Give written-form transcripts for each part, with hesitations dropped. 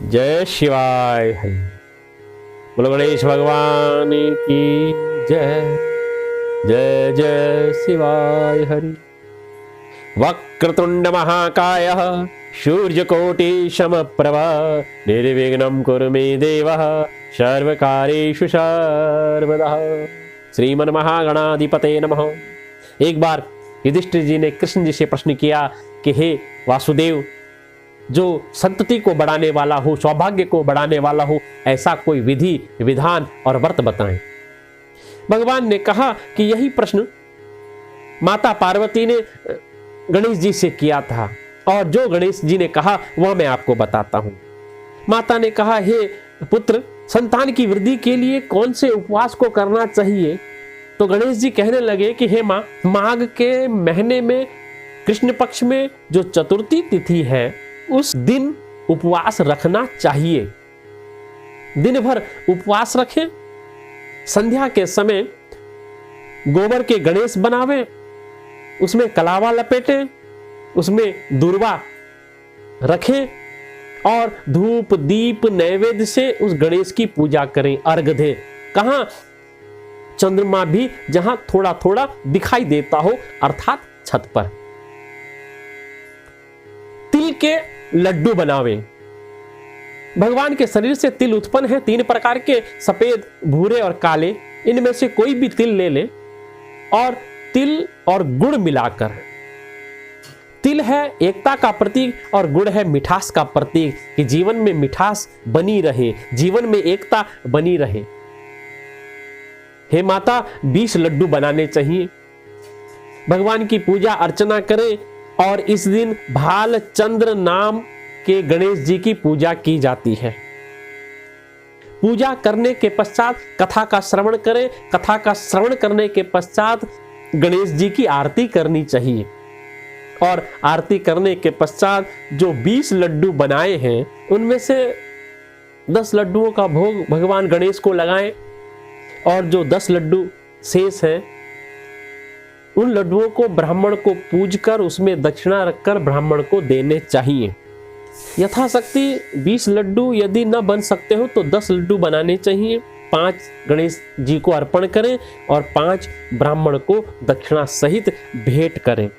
जय शिवाय हरि। बोलो गणेश भगवान की जय। जय जय शिवाय हरि। वक्रतुंड महाकाय सूर्यकोटि समप्रभा निर्विघ्नं कुरु मे देव सर्वकार्येषु सर्वदा। श्रीमन महागणाधिपते नमः। एक बार युधिष्ठिर जी ने कृष्ण जी से प्रश्न किया कि हे वासुदेव, जो संतति को बढ़ाने वाला हो, सौभाग्य को बढ़ाने वाला हो, ऐसा कोई विधि विधान और व्रत बताएं। भगवान ने कहा कि यही प्रश्न माता पार्वती ने गणेश जी से किया था और जो गणेश जी ने कहा वह मैं आपको बताता हूं। माता ने कहा, हे पुत्र, संतान की वृद्धि के लिए कौन से उपवास को करना चाहिए? तो गणेश जी कहने लगे कि हे माँ, माघ के महीने में कृष्ण पक्ष में जो चतुर्थी तिथि है उस दिन उपवास रखना चाहिए। दिन भर उपवास रखें, संध्या के समय गोबर के गणेश बनावें, उसमें कलावा लपेटें, उसमें दूर्वा रखें और धूप दीप नैवेद्य से उस गणेश की पूजा करें, अर्घ दें। कहां? चंद्रमा भी जहां थोड़ा थोड़ा दिखाई देता हो, अर्थात छत पर। तिल के लड्डू बनावें। भगवान के शरीर से तिल उत्पन्न है, 3 प्रकार के, सफेद, भूरे और काले। इनमें से कोई भी तिल ले लें और तिल और गुड़ मिलाकर, तिल है एकता का प्रतीक और गुड़ है मिठास का प्रतीक, कि जीवन में मिठास बनी रहे, जीवन में एकता बनी रहे। हे माता, 20 लड्डू बनाने चाहिए। भगवान की पूजा अर्चना करें और इस दिन भालचंद्र नाम के गणेश जी की पूजा की जाती है। पूजा करने के पश्चात कथा का श्रवण करें। कथा का श्रवण करने के पश्चात गणेश जी की आरती करनी चाहिए और आरती करने के पश्चात जो 20 लड्डू बनाए हैं उनमें से 10 लड्डुओं का भोग भगवान गणेश को लगाएं और जो 10 लड्डू शेष हैं उन लड्डुओं को ब्राह्मण को पूजकर उसमें दक्षिणा रखकर ब्राह्मण को देने चाहिए। यथाशक्ति 20 लड्डू यदि न बन सकते हो तो 10 लड्डू बनाने चाहिए। 5 गणेश जी को अर्पण करें और 5 ब्राह्मण को दक्षिणा सहित भेंट करें।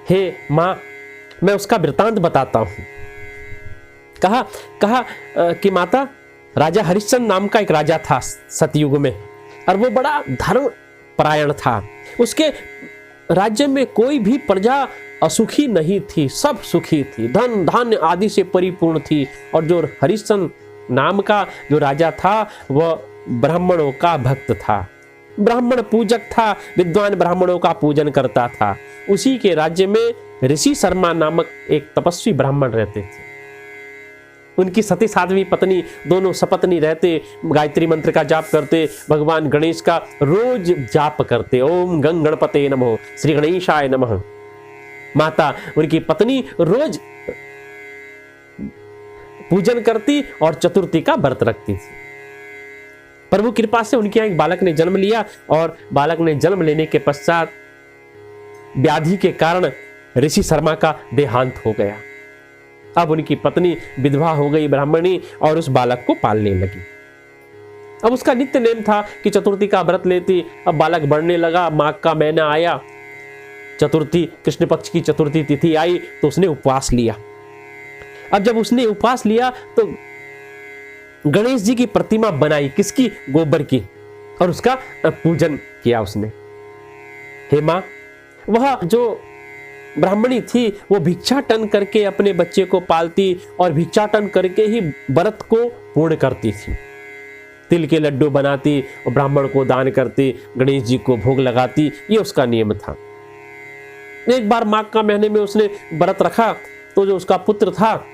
हे मां, मैं उसका वृतांत बताता हूं। कहा कि माता, राजा हरिश्चंद्र नाम का एक राजा था सतयुग में, और वो बड़ा धर्म परायण था। उसके राज्य में कोई भी प्रजा असुखी नहीं थी, सब सुखी थी, धन धान्य आदि से परिपूर्ण थी। और जो हरिश्चंद्र नाम का जो राजा था वह ब्राह्मणों का भक्त था, ब्राह्मण पूजक था, विद्वान ब्राह्मणों का पूजन करता था। उसी के राज्य में ऋषि शर्मा नामक एक तपस्वी ब्राह्मण रहते थे। उनकी सती साध्वी पत्नी दोनों सपत्नी रहते, गायत्री मंत्र का जाप करते, भगवान गणेश का रोज जाप करते। ओम गंग गणपते नमः, श्री गणेशाय नमः। माता उनकी पत्नी रोज पूजन करती और चतुर्थी का व्रत रखती थी। प्रभु कृपा से उनके यहाँ एक बालक ने जन्म लिया और बालक ने जन्म लेने के पश्चात व्याधि के कारण ऋषि शर्मा का देहांत हो गया। अब उनकी पत्नी विधवा हो गई ब्राह्मणी और उस बालक को पालने लगी। अब उसका नित्य नेम था कि चतुर्थी का व्रत लेती। अब बालक बढ़ने लगा, माघ का महीना आया, चतुर्थी कृष्ण पक्ष की चतुर्थी तिथि आई तो उसने उपवास लिया। अब जब उसने उपवास लिया तो गणेश जी की प्रतिमा बनाई, किसकी? गोबर की, और उसका पूजन किया उसने। हे मां, वह जो ब्राह्मणी थी वो भिक्षाटन करके अपने बच्चे को पालती और भिक्षाटन करके ही व्रत को पूर्ण करती थी। तिल के लड्डू बनाती और ब्राह्मण को दान करती, गणेश जी को भोग लगाती, ये उसका नियम था। एक बार माघ का महीने में उसने व्रत रखा तो जो उसका पुत्र था,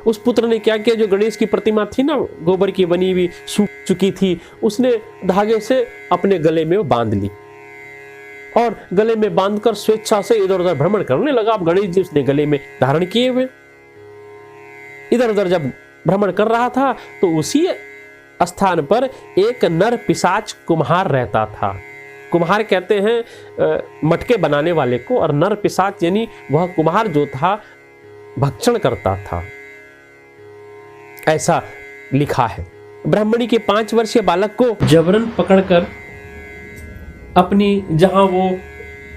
उस पुत्र ने क्या किया, जो गणेश की प्रतिमा थी ना गोबर की बनी हुई, सूख चुकी थी, उसने धागे से अपने गले में वो बांध ली और गले में बांधकर स्वेच्छा से इधर उधर भ्रमण करने लगा। अब गणेश जी उसने गले में धारण किए हुए इधर उधर जब भ्रमण कर रहा था तो उसी स्थान पर एक नर पिशाच कुम्हार रहता था। कुम्हार कहते हैं मटके बनाने वाले को, और नर पिशाच यानी वह कुम्हार जो था भक्षण करता था, ऐसा लिखा है। ब्राह्मणी के 5 वर्षीय बालक को जबरन पकड़कर अपनी जहां वो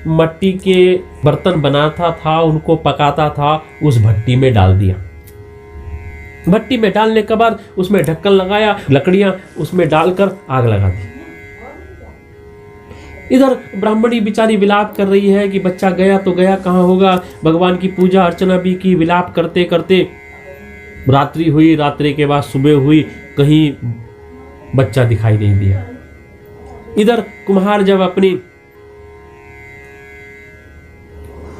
मट्टी के बर्तन बनाता था, उनको पकाता था, उस भट्टी में डाल दिया। भट्टी में डालने के बाद उसमें ढक्कन लगाया, लकड़ियां उसमें डालकर आग लगा दी। इधर ब्राह्मणी बेचारी विलाप कर रही है कि बच्चा गया तो गया, कहाँ होगा। भगवान की पूजा अर्चना भी की, विलाप करते करते रात्रि हुई। रात्रि के बाद सुबह हुई, कहीं बच्चा दिखाई नहीं दिया। इधर कुम्हार जब अपनी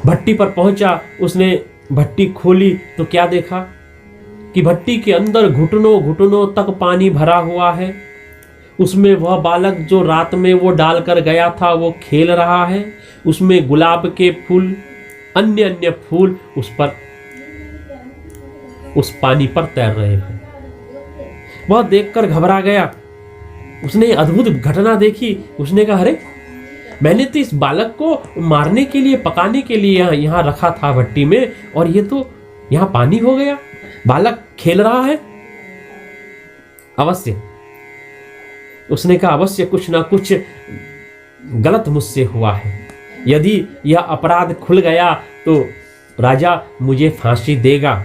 भट्टी पर पहुंचा, उसने भट्टी खोली तो क्या देखा कि भट्टी के अंदर घुटनों घुटनों तक पानी भरा हुआ है। उसमें वह बालक जो रात में वो डालकर गया था वो खेल रहा है। उसमें गुलाब के फूल, अन्य अन्य फूल उस पानी पर तैर रहे हैं। वह देखकर घबरा गया। उसने अद्भुत घटना देखी। उसने कहा, अरे मैंने तो इस बालक को मारने के लिए, पकाने के लिए यहाँ रखा था भट्टी में, और ये तो यहाँ पानी हो गया। बालक खेल रहा है। अवश्य, उसने कहा, अवश्य कुछ ना कुछ गलत मुझसे हुआ है। यदि यह अपराध खुल गया तो राजा मुझे फांसी देगा।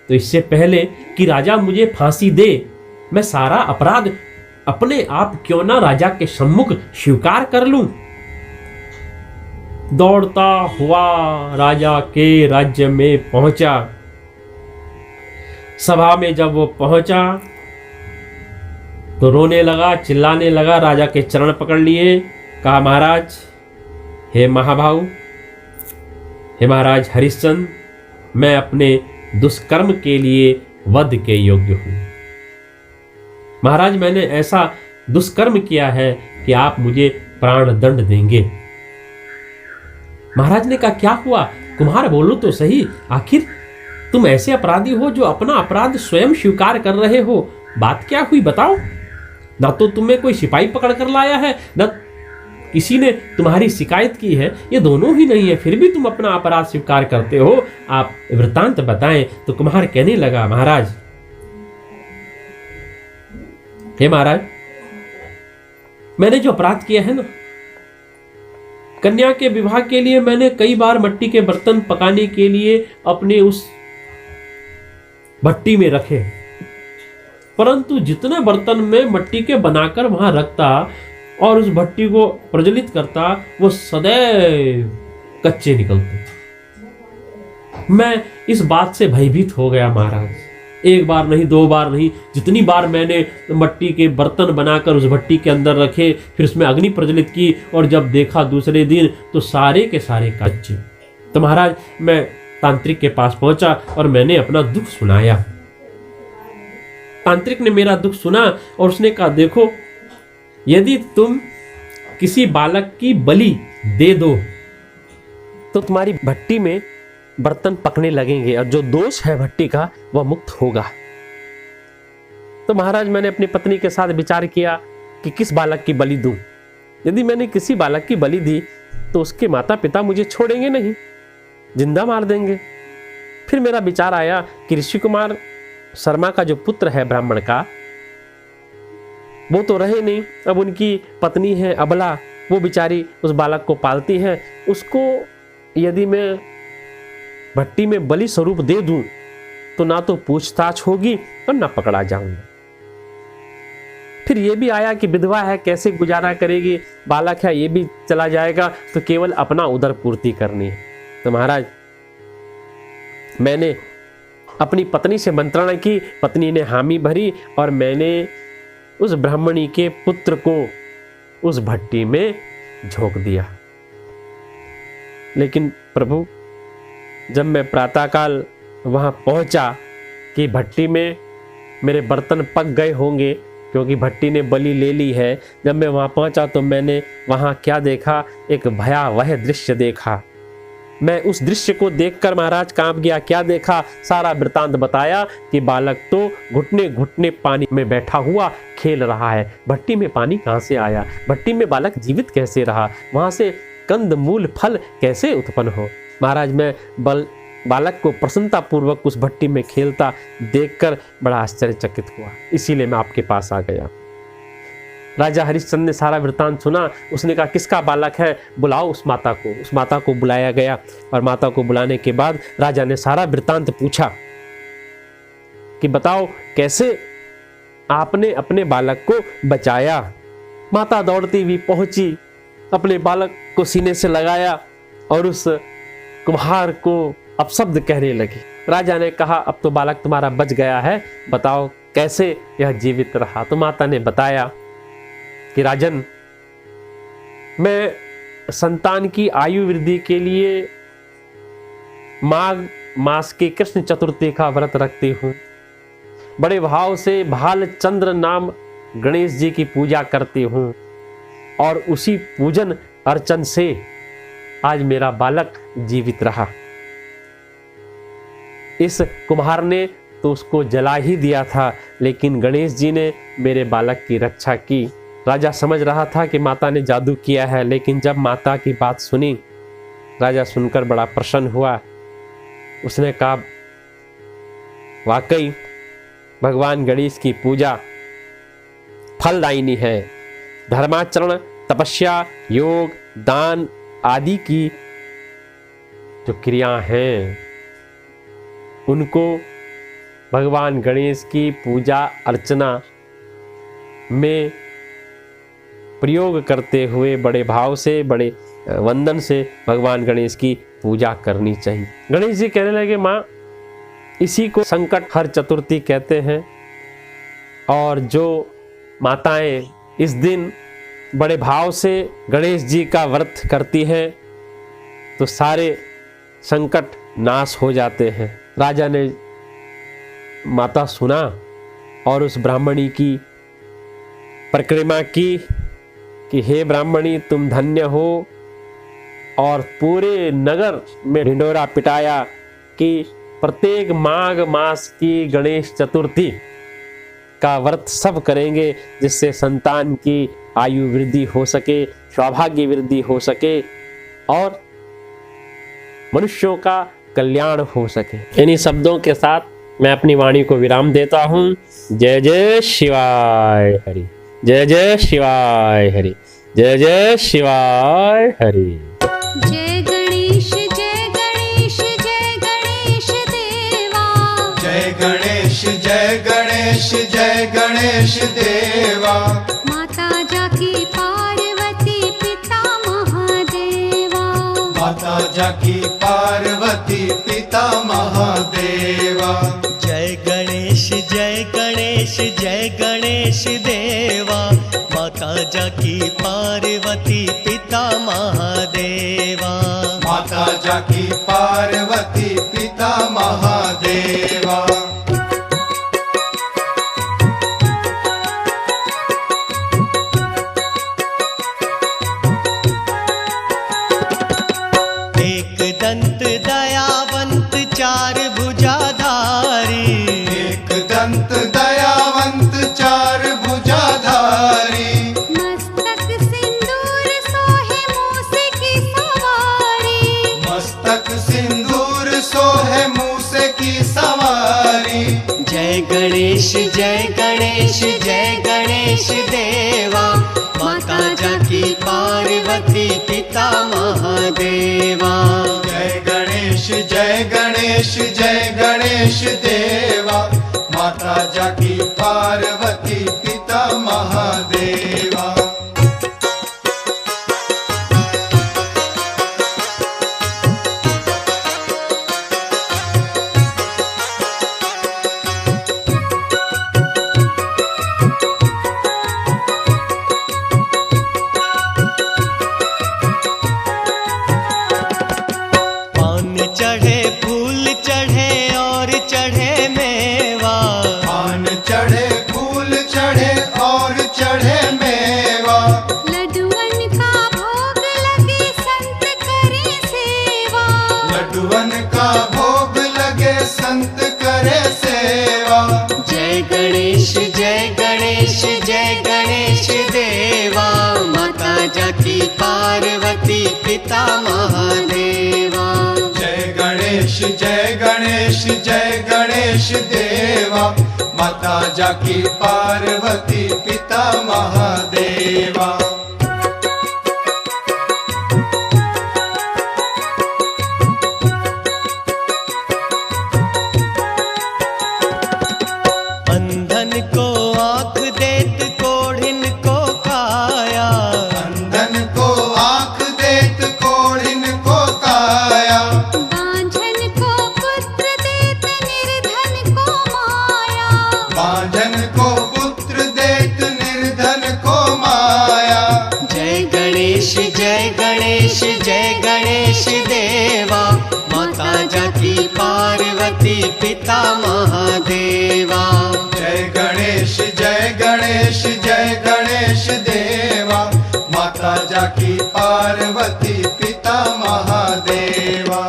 तो इससे पहले कि राजा मुझे फांसी दे, मैं सारा अपराध अपने आप क्यों ना राजा के सम्मुख स्वीकार कर लूं। दौड़ता हुआ राजा के राज्य में पहुंचा। सभा में जब वो पहुंचा तो रोने लगा, चिल्लाने लगा, राजा के चरण पकड़ लिए। कहा, महाराज, हे महाभाऊ, हे महाराज हरिश्चंद्र, मैं अपने दुष्कर्म के लिए वध के योग्य हूं। महाराज, मैंने ऐसा दुष्कर्म किया है कि आप मुझे प्राण दंड देंगे। महाराज ने कहा, क्या हुआ? कुम्हार, बोलो तो सही, आखिर तुम ऐसे अपराधी हो जो अपना अपराध स्वयं स्वीकार कर रहे हो। बात क्या हुई, बताओ। ना तो तुम्हें कोई सिपाही पकड़ कर लाया है, ना किसी ने तुम्हारी शिकायत की है, ये दोनों ही नहीं है, फिर भी तुम अपना अपराध स्वीकार करते हो। आप वृत्तांत बताएं। तो कुम्हार कहने लगा, महाराज, हे महाराज, मैंने जो अपराध किया है ना, कन्या के विवाह के लिए मैंने कई बार मट्टी के बर्तन पकाने के लिए अपने उस भट्टी में रखे, परंतु जितने बर्तन में मट्टी के बनाकर वहां रखता और उस भट्टी को प्रज्वलित करता, वो सदैव कच्चे निकलते। मैं इस बात से भयभीत हो गया महाराज। एक बार नहीं, 2 बार नहीं, जितनी बार मैंने मट्टी के बर्तन बनाकर उस भट्टी के अंदर रखे, फिर उसमें अग्नि प्रज्वलित की, और जब देखा दूसरे दिन तो सारे के सारे कच्चे। तो महाराज, मैं तांत्रिक के पास पहुंचा और मैंने अपना दुख सुनाया। तांत्रिक ने मेरा दुख सुना और उसने कहा, देखो, यदि तुम किसी बालक की बलि दे दो तो तुम्हारी भट्टी में बर्तन पकने लगेंगे और जो दोष है भट्टी का वह मुक्त होगा। तो महाराज, मैंने अपनी पत्नी के साथ विचार किया कि किस बालक की बलि दूं। यदि मैंने किसी बालक की बलि दी तो उसके माता पिता मुझे छोड़ेंगे नहीं, जिंदा मार देंगे। फिर मेरा विचार आया कि ऋषि कुमार शर्मा का जो पुत्र है ब्राह्मण का, वो तो रहे नहीं, अब उनकी पत्नी है अबला, वो बेचारी उस बालक को पालती है। उसको यदि मैं भट्टी में बलि स्वरूप दे दूं तो ना तो पूछताछ होगी और ना पकड़ा जाऊंगा। फिर ये भी आया कि विधवा है, कैसे गुजारा करेगी, बालक है ये भी चला जाएगा, तो केवल अपना उदर पूर्ति करनी है। तो महाराज, मैंने अपनी पत्नी से मंत्रणा की, पत्नी ने हामी भरी और मैंने उस ब्राह्मणी के पुत्र को उस भट्टी में झोंक दिया। लेकिन प्रभु, जब मैं प्रातःकाल वहां पहुंचा कि भट्टी में मेरे बर्तन पक गए होंगे क्योंकि भट्टी ने बलि ले ली है, जब मैं वहां पहुंचा तो मैंने वहां क्या देखा, एक भयावह दृश्य देखा। मैं उस दृश्य को देखकर महाराज कांप गया। क्या देखा, सारा वृतांत बताया कि बालक तो घुटने घुटने पानी में बैठा हुआ खेल रहा है। भट्टी में पानी कहाँ से आया, भट्टी में बालक जीवित कैसे रहा, वहां से कंद मूल फल कैसे उत्पन्न हो। महाराज, मैं बल बालक को प्रसन्नता पूर्वक उस भट्टी में खेलता देखकर बड़ा आश्चर्यचकित हुआ, इसीलिए मैं आपके पास आ गया। राजा हरिश्चंद्र ने सारा वृत्तांत सुना। उसने कहा किसका बालक है, बुलाओ उस माता को। उस माता को बुलाया गया और माता को बुलाने के बाद राजा ने सारा वृत्तांत पूछा कि बताओ कैसे आपने अपने बालक को बचाया। माता दौड़ती हुई पहुंची, अपने बालक को सीने से लगाया और उस कुम्हार को अपशब्द कहने लगी। राजा ने कहा अब तो बालक तुम्हारा बच गया है, बताओ कैसे यह जीवित रहा। तो माता ने बताया कि राजन, मैं संतान की आयु वृद्धि के लिए माघ मास के कृष्ण चतुर्थी का व्रत रखती हूँ। बड़े भाव से भालचंद्र नाम गणेश जी की पूजा करती हूँ और उसी पूजन अर्चन से आज मेरा बालक जीवित रहा। इस कुम्हार ने तो उसको जला ही दिया था, लेकिन गणेश जी ने मेरे बालक की रक्षा की। राजा समझ रहा था कि माता ने जादू किया है, लेकिन जब माता की बात सुनी, राजा सुनकर बड़ा प्रसन्न हुआ। उसने कहा वाकई भगवान गणेश की पूजा फलदायिनी है। धर्माचरण, तपस्या, योग, दान आदि की जो क्रिया हैं उनको भगवान गणेश की पूजा अर्चना में प्रयोग करते हुए बड़े भाव से, बड़े वंदन से भगवान गणेश की पूजा करनी चाहिए। गणेश जी कहने लगे माँ, इसी को संकट हर चतुर्थी कहते हैं और जो माताएं इस दिन बड़े भाव से गणेश जी का व्रत करती हैं तो सारे संकट नाश हो जाते हैं। राजा ने माता सुना और उस ब्राह्मणी की परिक्रमा की कि हे ब्राह्मणी तुम धन्य हो, और पूरे नगर में ढिंढोरा पिटाया कि प्रत्येक माघ मास की गणेश चतुर्थी का व्रत सब करेंगे, जिससे संतान की आयु वृद्धि हो सके, सौभाग्य वृद्धि हो सके और मनुष्यों का कल्याण हो सके। इन्हीं शब्दों के साथ मैं अपनी वाणी को विराम देता हूँ। जय जय शिवाय हरि, जय जय शिवाय हरि, जय जय शिवाय हरि। जय गणेश जय गणेश जय गणेश देवा, जय गणेश जय गणेश जय गणेश देवा। माता जाकी पार्वती पिता महादेवा, माता जाकी पार्वती पिता महादेवा। जय गणेश जय गणेश जय गणेश देवा, माता जाकी पार्वती पिता महादेवा। माता जाकी पार्वती पिता महादेवा। एक दंत दयावंत चार भुजाधारी, एक दंत दयावंत चार भुजाधारी। मस्तक सिंदूर सोहे मूसे की सवारी, मस्तक सिंदूर सोहे मूसे की सवारी। जय गणेश जय गणेश जय गणेश देवा, माता जाकी पार्वती पिता महादेवा। जय गणेश जय गणेश जय गणेश देवा। माता जाकी पार्वती पिता महादेवा। पान चढ़े फूल चढ़े और चढ़े मेवा, पान चढ़े फूल चढ़े और चढ़े मेवा। लड्डुअन का भोग लगे संत करे सेवा, लड्डुअन का भोग लगे संत करे सेवा। जय गणेश जय गणेश जय गणेश देवा, माता जाकी पार्वती पिता महादेवा। जय गणेश जय गणेश देवा माता जाकी पार्वती पिता महादेवा। अंधन को आँख देत कोढ़िन को काया, अंधन को आँख देत कोढ़िन को काया, बांझन को पुत्र देत निर्धन को माया, बांझन को पुत्र देत निर्धन को माया। जय गणेश जय गणेश जय गणेश देवा माता जाकी पार्वती पिता महादेवा। जय गणेश जय गणेश देवा माता जाकी पार्वती पिता महादेवा।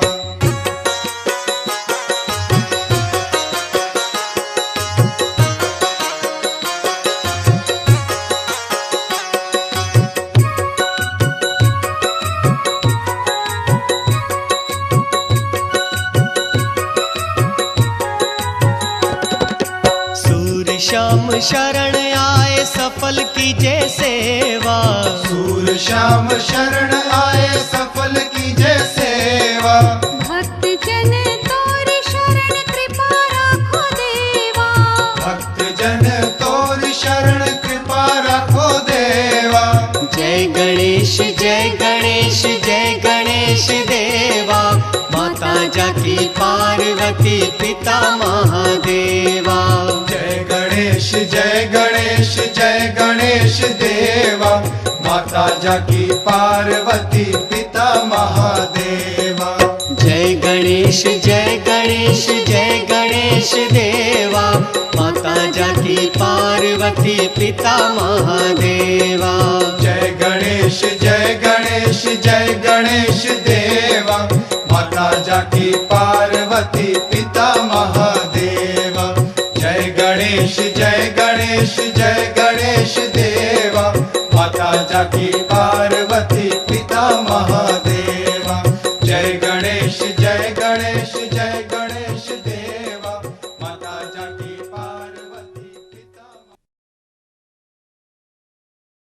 सूर्य श्याम शरण आए सफल कीजे सेवा, सूर श्याम शरण आए सफल कीजे सेवा, भक्त जन तोर शरण कृपा राखो देवा, भक्त जन तोर शरण कृपा रखो देवा। जय गणेश जय गणेश जय गणेश देवा माता जाकी पार्वती पिता महादेवा। जय गणेश जय गणेश देवा माता जाकी पार्वती पिता महादेवा। जय गणेश जय गणेश देवा माता जाकी पार्वती पिता महादेवा। जय गणेश जय गणेश देवा माता जाकी पार्वती पिता महादेवा। जय गणेश जय गणेश देवा माता जाकी पार्वती पिता महादेवा। जय